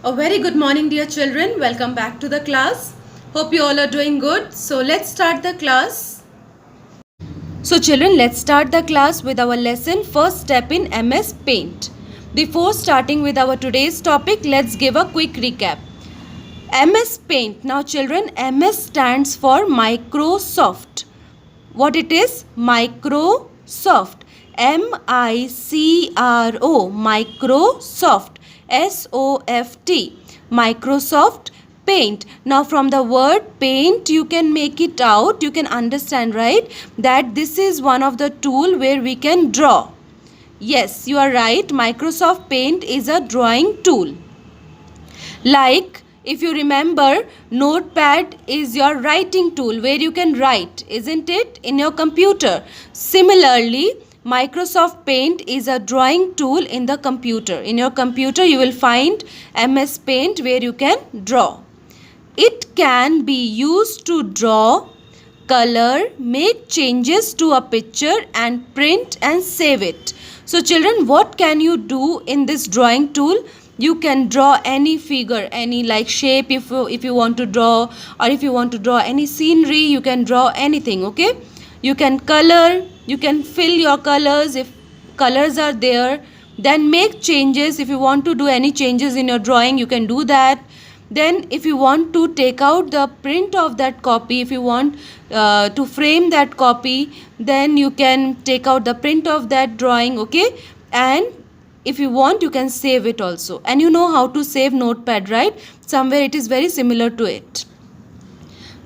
A very good morning, dear children. Welcome back to the class. Hope you all are doing good. So let's start the class. So children, let's start the class with our lesson first step in MS Paint. Before starting with our today's topic, let's give a quick recap. MS Paint. Now children, MS stands for Microsoft. What it is? Microsoft. MICRO. Microsoft. SOFT. Microsoft Paint. Now from the word paint you can make it out, you can understand, right, that this is one of the tool where we can draw. Yes, you are right. Microsoft Paint is a drawing tool. Like, if you remember, Notepad is your writing tool where you can write, isn't it, in your computer. Similarly, Microsoft Paint is a drawing tool in the computer. In your computer, you will find MS Paint where you can draw. It can be used to draw, color, make changes to a picture and print and save it. So children, what can you do in this drawing tool? You can draw any figure, any like shape if you want to draw, or if you want to draw any scenery, you can draw anything, okay? You can color, you can fill your colors if colors are there. Then make changes. If you want to do any changes in your drawing, you can do that. Then if you want to take out the print of that copy, if you want to frame that copy, then you can take out the print of that drawing, okay? And if you want, you can save it also. And you know how to save Notepad, right? Somewhere it is very similar to it.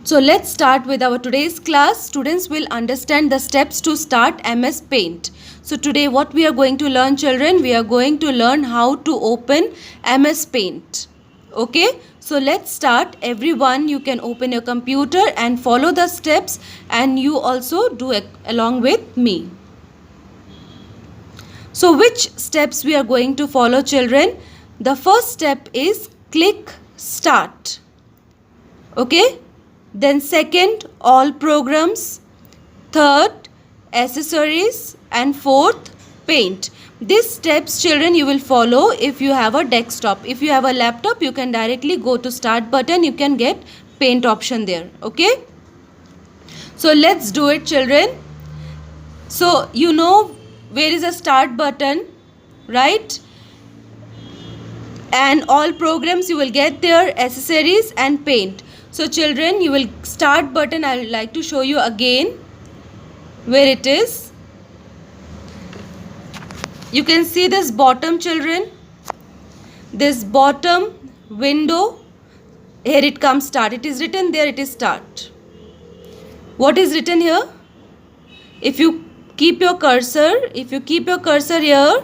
So let's start with our today's class. Students will understand the steps to start MS Paint. So today what we are going to learn, children, we are going to learn how to open MS Paint. Okay, so let's start. Everyone, you can open your computer and follow the steps, and you also do it along with me. So which steps we are going to follow, children? The first step is click start. Okay, then second, all programs, third, accessories, and fourth, paint. These steps, children, you will follow if you have a desktop. If you have a laptop, you can directly go to start button, you can get paint option there. Okay, so let's do it, children. So you know where is a start button, right? And all programs you will get there, accessories and paint. So children, you will start button, I would like to show you again where it is. You can see this bottom, children, this bottom window, here it comes start. It is written there, it is start. What is written here? If you keep your cursor here,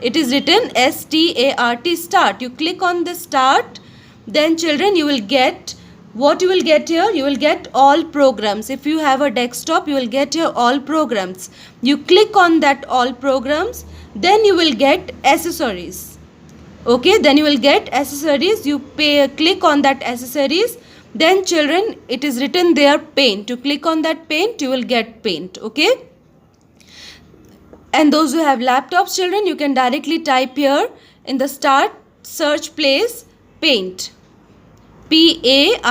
it is written START, start. You click on the start, then children, you will get what you will get here. You will get all programs. If you have a desktop, you will get here all programs. You click on that all programs, then you will get accessories. Okay, then you will get accessories. You click on that accessories, then children, it is written there paint. You click on that paint, you will get paint. Okay, and those who have laptops, children, you can directly type here in the start search place paint, PAINT,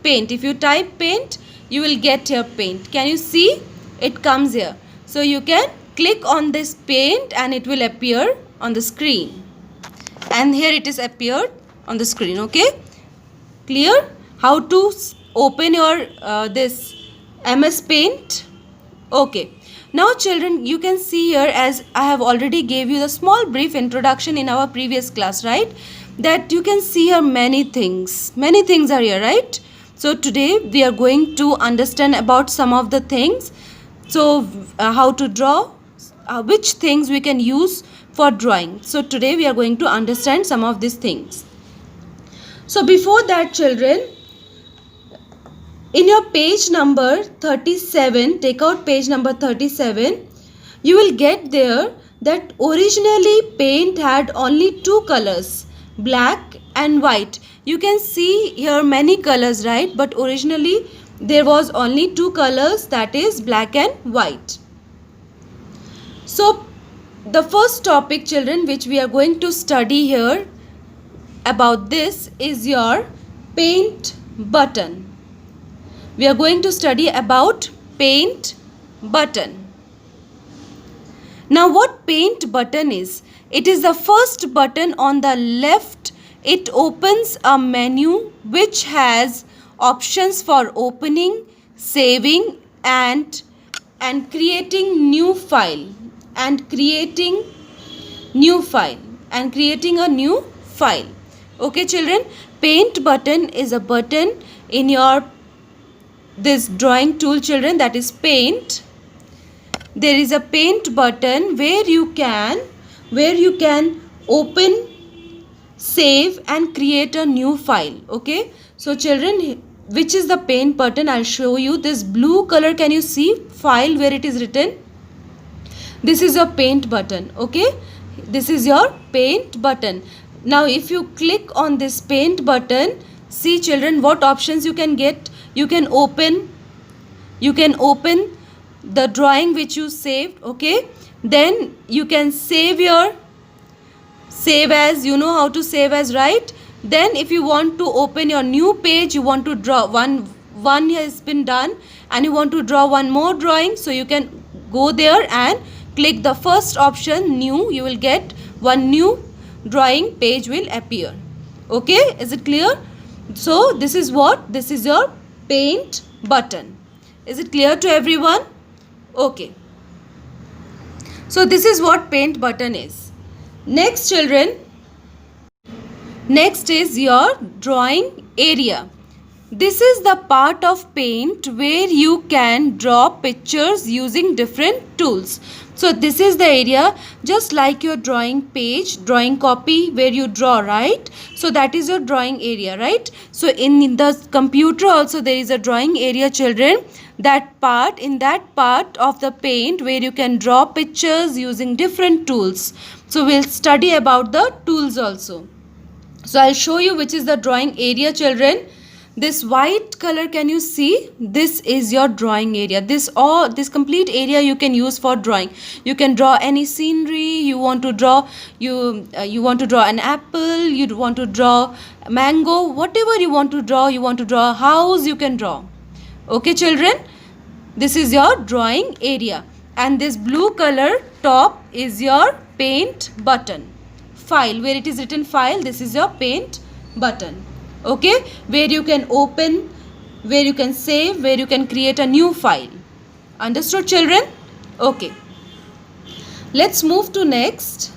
paint. If you type paint, you will get here paint. Can you see? It comes here. So you can click on this paint and it will appear on the screen. And here it is appeared on the screen. Okay, clear? How to open your this MS Paint? Okay. Now children, you can see here, as I have already gave you the small brief introduction in our previous class, right? That you can see here many things. Many things are here, right? So today we are going to understand about some of the things. So how to draw, which things we can use for drawing. So today we are going to understand some of these things. So before that, children, in your page number 37, take out page number 37, you will get there that originally paint had only two colors, black and white. You can see here many colors, right? But originally there was only two colors, that is black and white. So the first topic, children, which we are going to study here about this is your paint button. We are going to study about paint button. Now what paint button is? It is the first button on the left. It opens a menu which has options for opening, saving and creating new file and creating a new file. Okay children, paint button is a button in your this drawing tool children, that is paint. There is a paint button where you can open, save and create a new file. Okay, so children, which is the paint button? I'll show you. This blue color, can you see file where it is written? This is your paint button. Okay, this is your paint button. Now if you click on this paint button, see children what options you can get. You can open the drawing which you saved. Okay, then you can save as, you know how to save as, right? Then if you want to open your new page, you want to draw one has been done and you want to draw one more drawing, so you can go there and click the first option, new. You will get one new drawing page will appear. Okay, is it clear? So this is your paint button. Is it clear to everyone? Okay, so this is what paint button is. Next children, next is your drawing area. This is the part of paint where you can draw pictures using different tools. So this is the area, just like your drawing page, drawing copy where you draw, right? So that is your drawing area, right? So in the computer also there is a drawing area children. In that part of the paint where you can draw pictures using different tools. So we'll study about the tools also. So I'll show you which is the drawing area children. This white color, can you see? This is your drawing area. This complete area you can use for drawing. You can draw any scenery you want to draw. You want to draw an apple, you want to draw a mango, whatever you want to draw. You want to draw a house, you can draw. Okay children, this is your drawing area, and this blue color top is your paint button. File, where it is written file, this is your paint button. Okay, where you can open, where you can save, where you can create a new file. Understood children? Okay, let's move to next.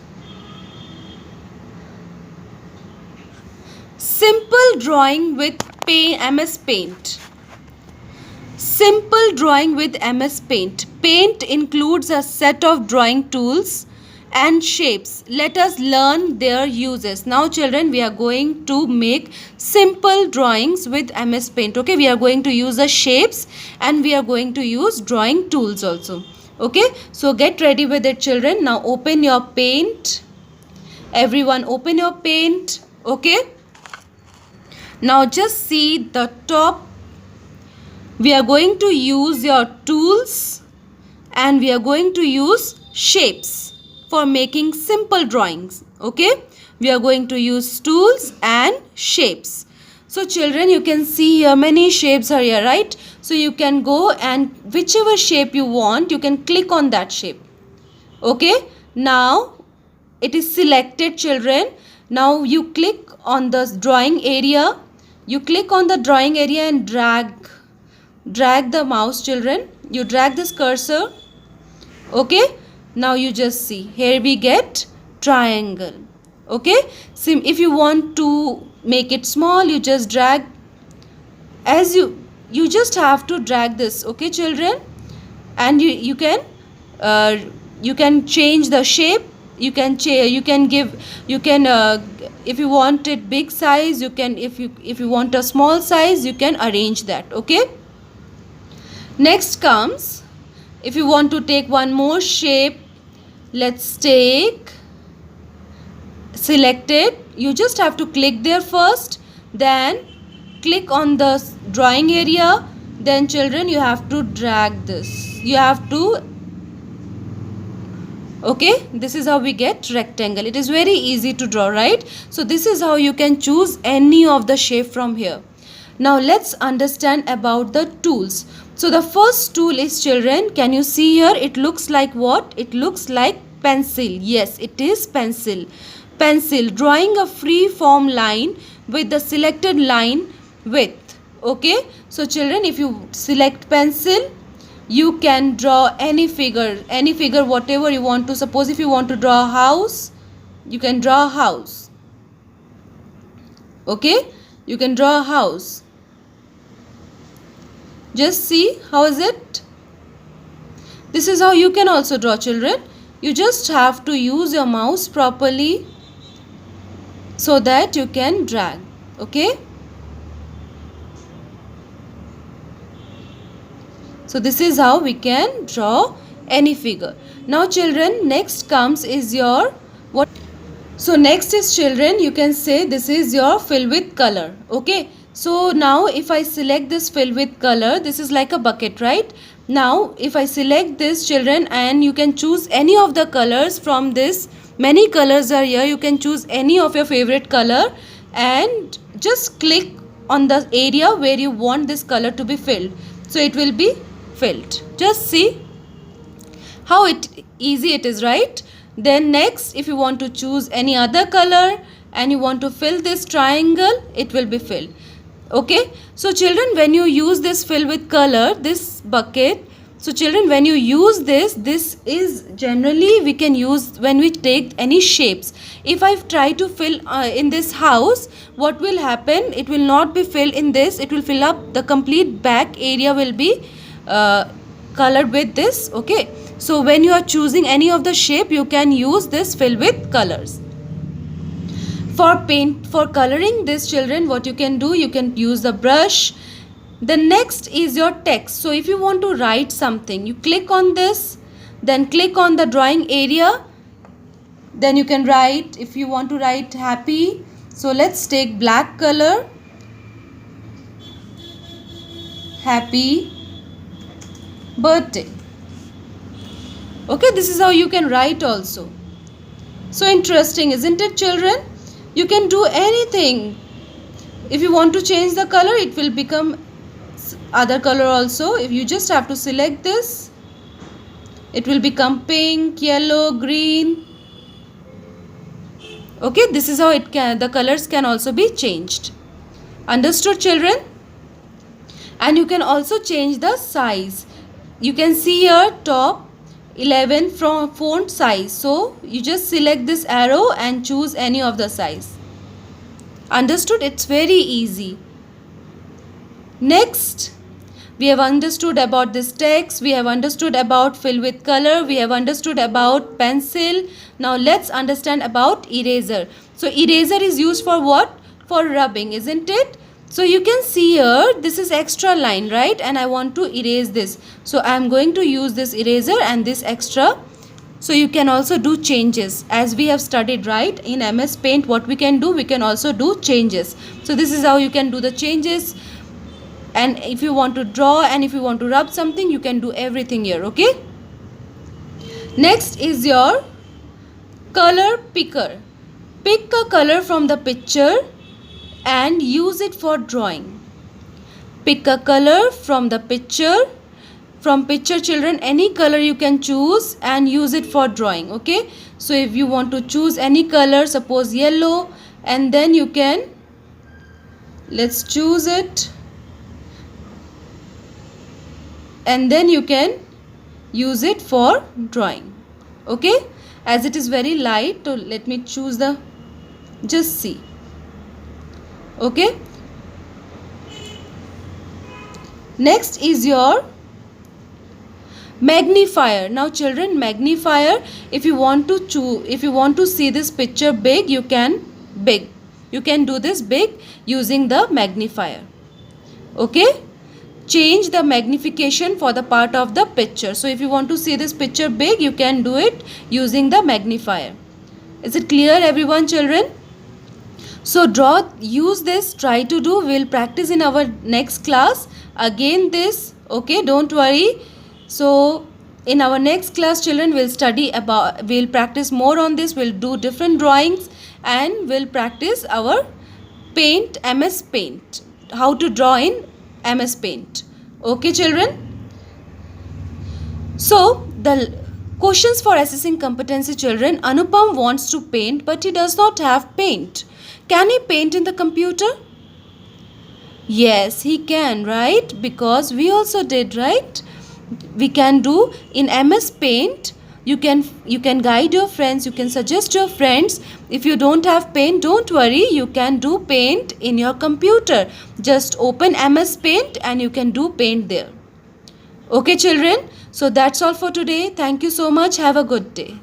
Simple drawing with MS Paint. Simple drawing with MS Paint. Paint includes a set of drawing tools and shapes. Let us learn their uses. Now children, we are going to make simple drawings with MS Paint. Okay, we are going to use the shapes and we are going to use drawing tools also. Okay, so get ready with it children. Now open your paint. Everyone open your paint. Okay, now just see the top. We are going to use your tools and we are going to use shapes for making simple drawings. Okay, we are going to use tools and shapes. So children, you can see here many shapes are here, right? So you can go and whichever shape you want, you can click on that shape. Okay, now it is selected children. Now you click on the drawing area. You click on the drawing area and drag the mouse children. You drag this cursor. Okay, now you just see here we get triangle. Okay, so if you want to make it small, you just drag, as you just have to drag this. Okay children, and you can change the shape. You can if you want it big size, you can, if you want a small size, you can arrange that. Okay, next comes, if you want to take one more shape, let's take, select it. You just have to click there first, then click on the drawing area, then children you have to drag this. You have to, Okay, this is how we get rectangle. It is very easy to draw, right? So this is how you can choose any of the shape from here. Now let's understand about the tools. So the first tool is, children, can you see here? It looks like what? It looks like pencil. Yes, it is pencil. Pencil, drawing a free form line with the selected line width. Okay, so children, if you select pencil, you can draw any figure whatever you want to. Suppose if you want to draw a house, you can draw a house. Okay, you can draw a house. Just see, how is it? This is how you can also draw, children. You just have to use your mouse properly so that you can drag. Okay, so this is how we can draw any figure. Now children, next comes is your what? So next is, children, you can say this is your fill with color. Okay, so now if I select this fill with color, this is like a bucket, right? Now if I select this, children, and you can choose any of the colors from this. Many colors are here. You can choose any of your favorite color and just click on the area where you want this color to be filled. So it will be filled. Just see how easy it is, right? Then next, if you want to choose any other color and you want to fill this triangle, it will be filled. Okay, so children, when you use this fill with color, this bucket, so children, when you use this is generally we can use when we take any shapes. If I try to fill in this house, what will happen? It will not be filled in this. It will fill up the complete back area will be colored with this. Okay, so when you are choosing any of the shape, you can use this fill with colors. For coloring this, children, what you can do, you can use the brush. The next is your text. So if you want to write something, you click on this, then click on the drawing area, then you can write. If you want to write happy, so let's take black color, happy birthday. Okay, this is how you can write also. So interesting, isn't it, children? You can do anything. If you want to change the color, it will become other color also. If you just have to select this, it will become pink, yellow, green. Okay, this is how the colors can also be changed. Understood, children? And you can also change the size. You can see here top 11 from font size. So you just select this arrow and choose any of the size. Understood? It's very easy. Next, we have understood about this text. We have understood about fill with color. We have understood about pencil. Now let's understand about eraser. So eraser is used for what? For rubbing, isn't it? So you can see here, this is extra line, right? And I want to erase this. So I am going to use this eraser and this extra. So you can also do changes. As we have studied, right? In MS Paint, what we can do, we can also do changes. So this is how you can do the changes. And if you want to draw and if you want to rub something, you can do everything here, okay? Next is your color picker. Pick a color from the picture and use it for drawing. Pick a color from the picture. From picture, children, any color you can choose and use it for drawing. Okay, so if you want to choose any color, suppose yellow, and then you can, let's choose it, and then you can use it for drawing. Okay, as it is very light, so let me choose the, just see. Okay, next is your magnifier. Now children, magnifier, if you want to see this picture big, you can do this big using the magnifier. Okay, change the magnification for the part of the picture. So if you want to see this picture big, you can do it using the magnifier. Is it clear, everyone, children? So use this, try to do. We'll practice in our next class again this. Okay, don't worry. So In our next class, children, we'll practice more on this. We'll do different drawings and we'll practice our MS Paint, how to draw in MS Paint. Okay, children? So, the questions for assessing competency, children. Anupam wants to paint, but he does not have paint. Can he paint in the computer? Yes, he can, right? Because we also did, right? We can do in MS Paint. You can guide your friends, you can suggest your friends. If you don't have paint, don't worry, you can do paint in your computer. Just open MS Paint and you can do paint there. Okay, children? So that's all for today. Thank you so much. Have a good day.